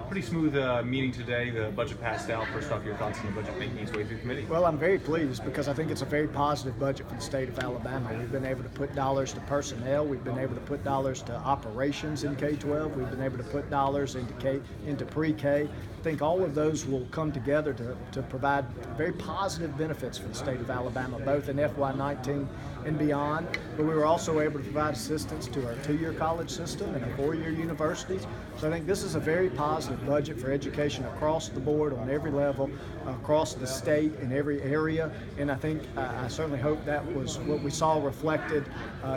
Pretty smooth meeting today. The budget passed out. First off, your thoughts on the budget making its way through committee? Well, I'm very pleased because I think it's a very positive budget for the state of Alabama. We've been able to put dollars to personnel. We've been able to put dollars to operations in K-12. We've been able to put dollars into pre-K. I think all of those will come together to provide very positive benefits for the state of Alabama, both in FY19 and beyond. But we were also able to provide assistance to our two-year college system and our four-year universities. So I think this is a very positive budget for education across the board, on every level, across the state, in every area. And I think, I certainly hope that was what we saw reflected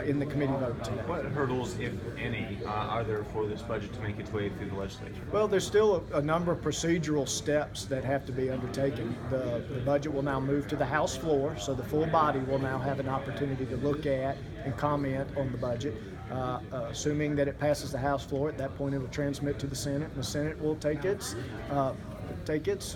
in the committee vote today. What hurdles, if any, are there for this budget to make its way through the legislature? Well, there's still a number of procedural steps that have to be undertaken. The budget will now move to the House floor, so the full body will now have an opportunity to look at and comment on the budget. Assuming that it passes the House floor, at that point it will transmit to the Senate, and the Senate will take its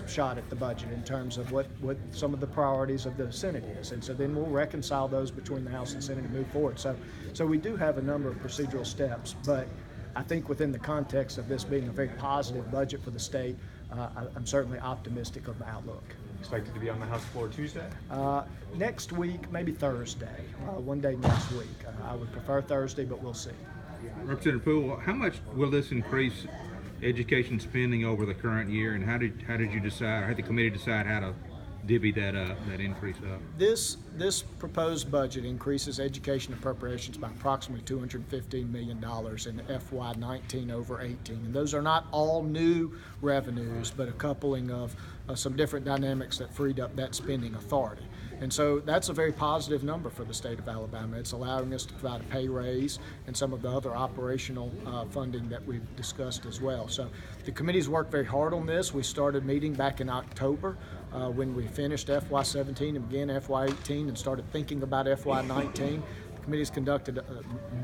shot at the budget in terms of what some of the priorities of the Senate is. And so then we'll reconcile those between the House and Senate and move forward. So we do have a number of procedural steps, but I think within the context of this being a very positive budget for the state, I'm certainly optimistic of the outlook. Expected to be on the House floor Tuesday? Next week, maybe Thursday, one day next week. I would prefer Thursday, but we'll see. Representative Poole, how much will this increase education spending over the current year, and how did you decide, or how did the committee decide how to divvy that increase up? This proposed budget increases education appropriations by approximately $215 million in FY19 over 18. And those are not all new revenues, but a coupling of some different dynamics that freed up that spending authority. And so that's a very positive number for the state of Alabama. It's allowing us to provide a pay raise and some of the other operational funding that we've discussed as well. So the committee's worked very hard on this. We started meeting back in October when we finished FY17 and began FY18 and started thinking about FY19. The committee's conducted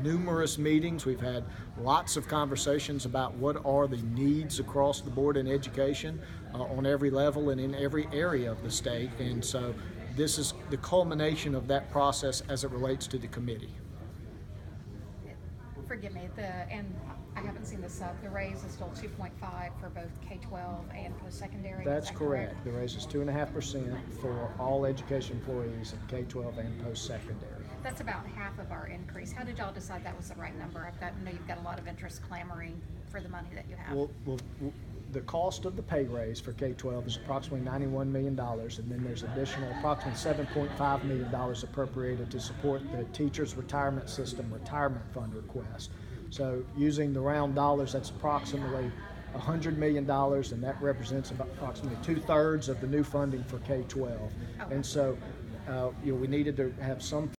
numerous meetings. We've had lots of conversations about what are the needs across the board in education on every level and in every area of the state. And so this is the culmination of that process as it relates to the committee. Forgive me, and I haven't seen this up, the raise is still 2.5 for both K-12 and post-secondary? That's correct. The raise is 2.5% for all education employees at K-12 and post-secondary. That's about half of our increase. How did y'all decide that was the right number? I know you've got a lot of interest clamoring for the money that you have. Well, the cost of the pay raise for K-12 is approximately $91 million, and then there's additional approximately $7.5 million appropriated to support the teachers' retirement system retirement fund request. So using the round dollars, that's approximately $100 million, and that represents about approximately 2/3 of the new funding for K-12. Okay. And so we needed to have some